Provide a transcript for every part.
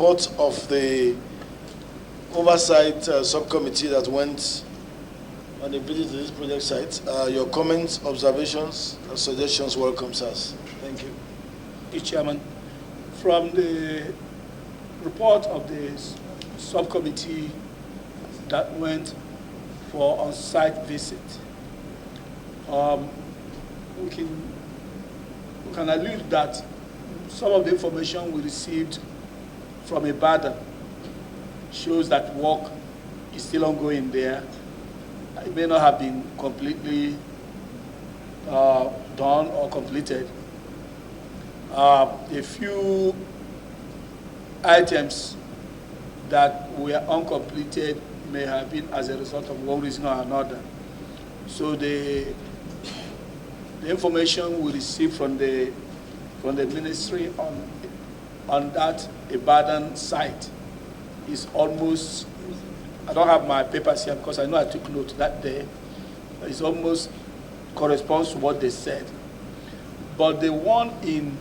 report of the oversight subcommittee that went on a visit to this project site. Your comments, observations, suggestions welcomes us. Thank you. Mr. Chairman, from the report of the subcommittee that went for on-site visit, we can allude that some of the information we received from Ibadan shows that work is still ongoing there. It may not have been completely done or completed. A few items that were uncompleted may have been as a result of one reason or another. So the information we received from the ministry on that Ibadan site is almost, I don't have my papers here because I know I took note that day, it's almost corresponds to what they said. But the one in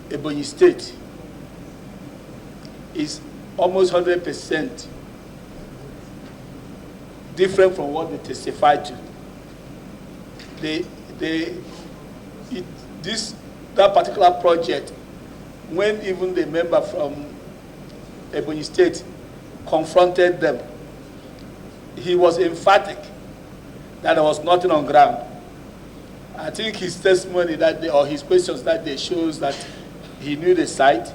Ebonyi State is almost 100% different from what they testified to. That particular project, when even the member from Ebonyi State confronted them, he was emphatic that there was nothing on ground. I think his testimony that day, or his questions that day, shows that he knew the site,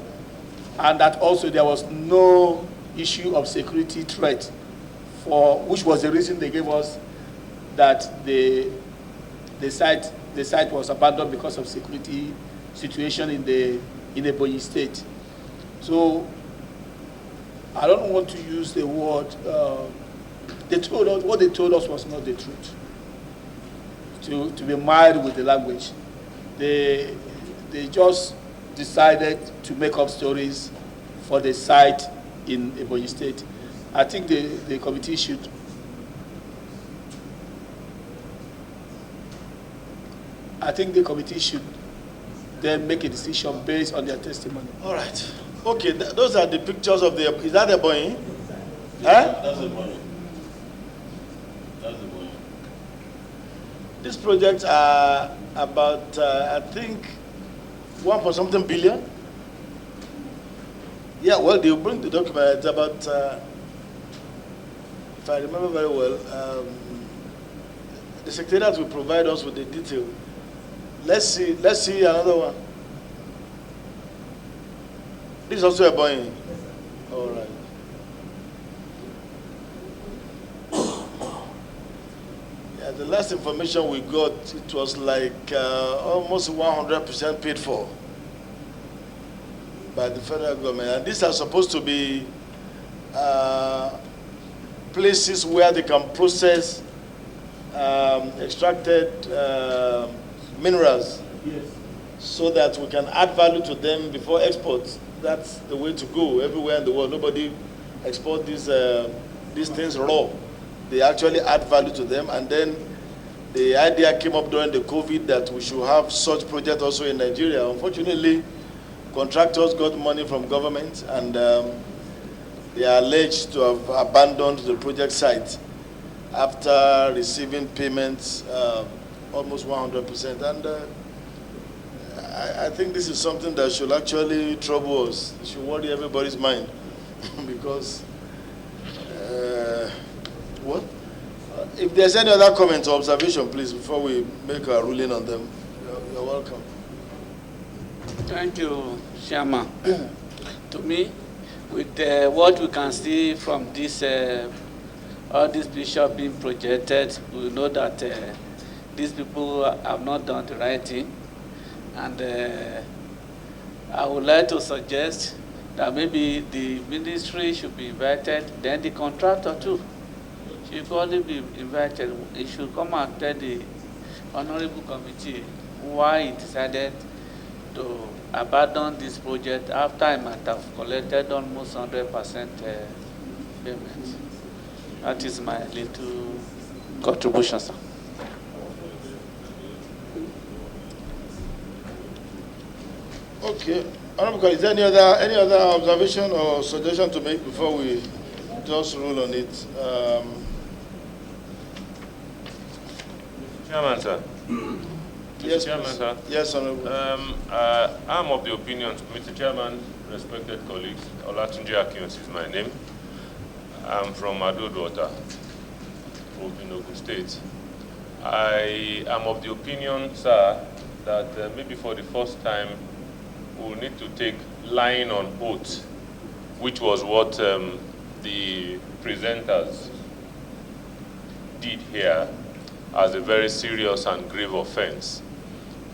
and that also there was no issue of security threat, which was the reason they gave us that the site was abandoned because of security situation in Ebonyi State. So I don't want to use the word. What they told us was not the truth. To be mild with the language, they just decided to make up stories for the site in Ebonyi State. I think the committee should then make a decision based on their testimony. All right. Okay, those are the pictures of the. Is that the boy? Huh? That's the boy. That's the boy. These projects are about, I think, 1.something billion. Yeah, well, they'll bring the document. It's about, if I remember very well, the secretariat will provide us with the detail. Let's see another one. This is also a Boeing. All right. Yeah, the last information we got, it was like almost 100% paid for by the federal government. And these are supposed to be places where they can process extracted minerals, Yes. so that we can add value to them before export. That's the way to go everywhere in the world. Nobody export these things raw. They actually add value to them. And then the idea came up during the COVID that we should have such project also in Nigeria. Unfortunately, contractors got money from government, and they are alleged to have abandoned the project site after receiving payments almost 100%. And I think this is something that should actually trouble us. It should worry everybody's mind because what? If there's any other comment or observation, please, before we make a ruling on them, you're welcome. Thank you, Chairman. To me, with what we can see from this, all these pictures being projected, we know that these people have not done the right thing. And I would like to suggest that maybe the ministry should be invited, then the contractor too should probably be invited. It should come and tell the honorable committee why it decided to abandon this project after I might have collected almost 100% payment. That is my little contribution, sir. Okay. Honorable colleague, is there any other observation or suggestion to make before we just rule on it? Chairman, sir. Yes, Chairman, please. sir. Yes, Honorable. I'm of the opinion, Mr. Chairman, respected colleagues, Olatunji Akinyos is my name. I'm from Adodota, in Ogun State. I am of the opinion, sir, that maybe for the first time, we'll need to take lying on oath, which was what the presenters did here, as a very serious and grave offense.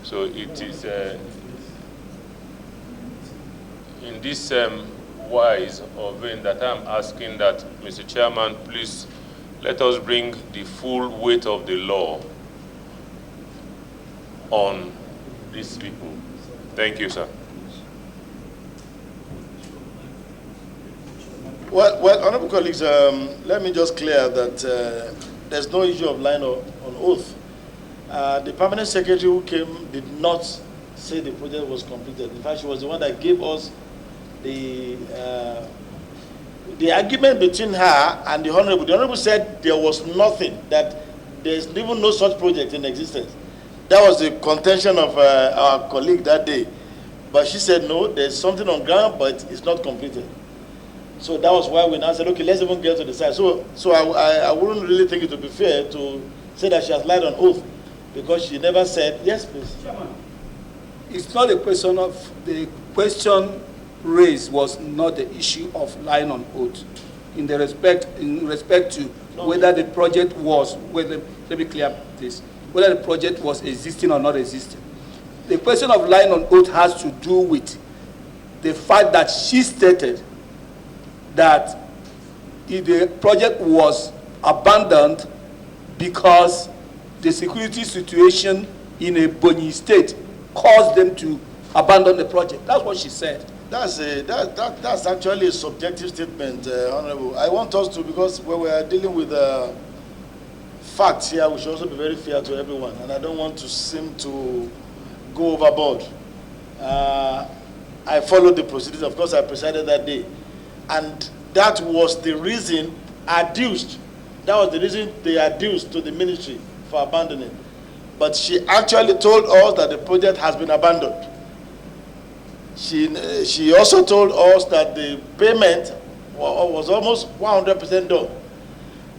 So it is in this wise or vein that I'm asking that, Mr. Chairman, please let us bring the full weight of the law on these people. Thank you, sir. Well, honorable colleagues, let me just clear that there's no issue of lying on oath. The permanent secretary who came did not say the project was completed. In fact, she was the one that gave us the argument between her and the honorable. The honorable said there was nothing, that there's even no such project in existence. That was the contention of our colleague that day. But she said, no, there's something on ground, but it's not completed. So that was why we now said, okay, let's even get to the side. So I wouldn't really think it would be fair to say that she has lied on oath, because she never said, yes, please. It's not a question of, the question raised was not the issue of lying on oath. In respect to whether the project was, let me clear this, whether the project was existing or not existing. The question of lying on oath has to do with the fact that she stated that the project was abandoned because the security situation in Ebonyi State caused them to abandon the project. That's what she said. That's actually a subjective statement, Honorable. I want us to, because when we are dealing with facts here, we should also be very fair to everyone, and I don't want to seem to go overboard. I followed the proceedings. Of course, I presided that day. And that was the reason adduced. That was the reason they adduced to the ministry for abandoning. But she actually told us that the project has been abandoned. She also told us that the payment was almost 100% done.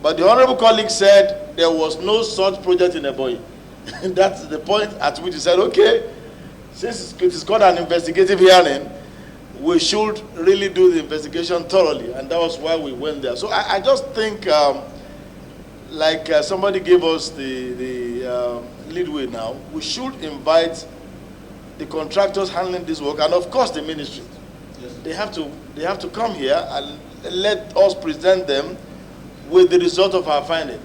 But the honorable colleague said there was no such project in Ebonyi. That's the point at which he said, okay, since it is called an investigative hearing, we should really do the investigation thoroughly, and that was why we went there. So I just think, somebody gave us the leadway now, we should invite the contractors handling this work, and of course the ministry. Yes. They have to come here and let us present them with the result of our finding.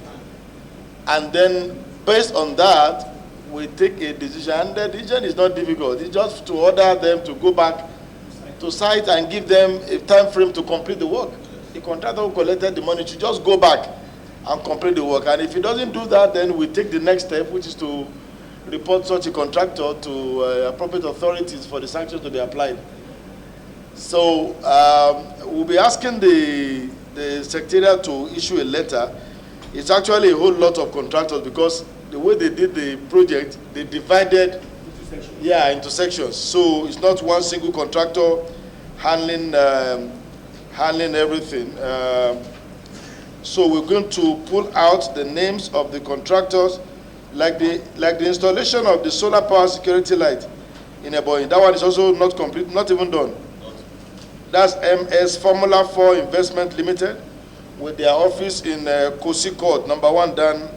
And then, based on that, we take a decision. And the decision is not difficult. It's just to order them to go back to site and give them a time frame to complete the work. The contractor who collected the money should just go back and complete the work. And if he doesn't do that, then we take the next step, which is to report such a contractor to appropriate authorities for the sanctions to be applied. So we'll be asking the secretariat to issue a letter. It's actually a whole lot of contractors, because the way they did the project, they divided into sections. So it's not one single contractor handling everything. So we're going to pull out the names of the contractors, like the installation of the solar power security light in Ebonyi. That one is also not complete, not even done. That's MS Formula 4 Investment Limited, with their office in Kosi Court, number 1 Dan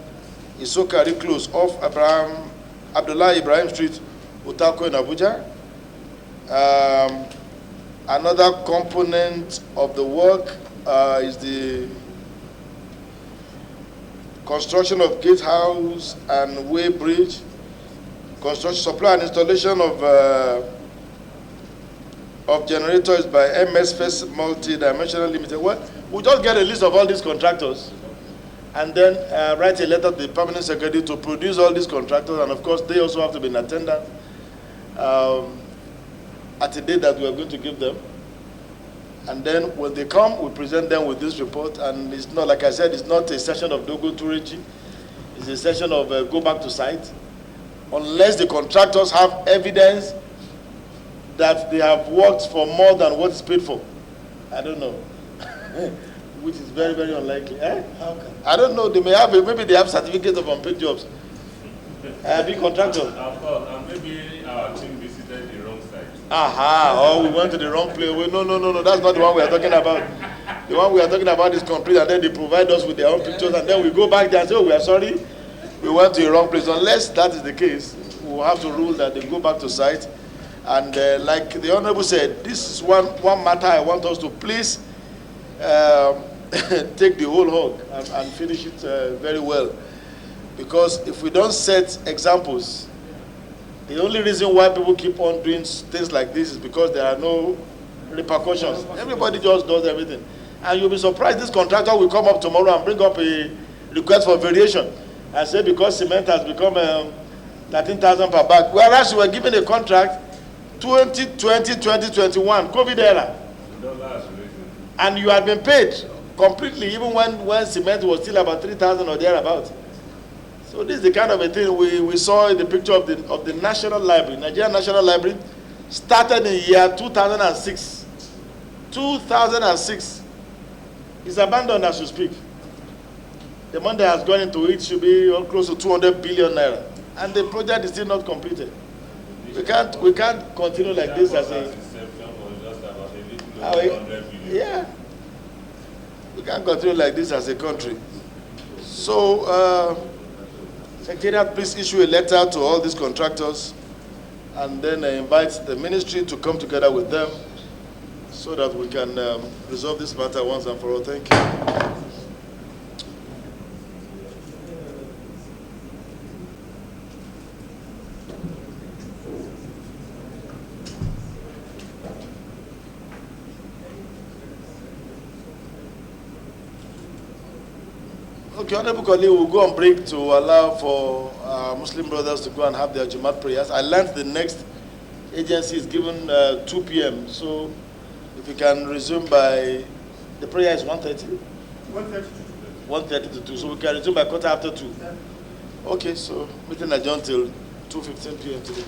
Isokari Close, off Abdullah Ibrahim Street, Utako in Abuja. Another component of the work is the construction of gatehouse and way bridge, construction, supply and installation of generators by MS First Multi-Dimensional Limited. Well, we'll just get a list of all these contractors and then write a letter to the permanent secretary to produce all these contractors, and of course they also have to be in attendance. at a date that we are going to give them. And then when they come, we present them with this report. And it's not, like I said, it's not a session of Dogo Turechi. It's a session of go back to site. Unless the contractors have evidence that they have worked for more than what is paid for. I don't know. Which is very, very unlikely. Eh? How can? I don't know. They may have, maybe they have certificates of unpaid jobs. Big contractors. Of course, and maybe our team visited the wrong site. Aha, or we went to the wrong place. No, that's not the one we are talking about. The one we are talking about is complete, and then they provide us with their own pictures, and then we go back there and say, oh, we are sorry, we went to the wrong place. Unless that is the case, we will have to rule that they go back to site. And like the Honorable said, this is one matter I want us to please take the whole hog and finish it very well. Because if we don't set examples, the only reason why people keep on doing things like this is because there are no repercussions. Everybody just does everything. And you'll be surprised this contractor will come up tomorrow and bring up a request for variation and say because cement has become 13,000 per bag. Whereas you were given a contract 2020-2021, COVID era. And you had been paid completely even when cement was still about 3,000 or thereabouts. So this is the kind of a thing we saw in the picture of the National Library. Nigerian National Library started in the year 2006. 2006. It's abandoned as we speak. The money that has gone into it should be close to 200 billion naira. And the project is still not completed. We can't continue like this as a... Yeah. We can't continue like this as a country. So, Secretariat, please issue a letter to all these contractors and then invite the ministry to come together with them so that we can resolve this matter once and for all. Thank you. Okay, Honorable colleague, we'll go on break to allow for our Muslim brothers to go and have their Jumat prayers. I learned the next agency is given 2 p.m. So if we can resume by, the prayer is 1:30? 1:30 to 2. So we can resume by 2:15. Okay, so meeting adjourned till 2:15 p.m. today.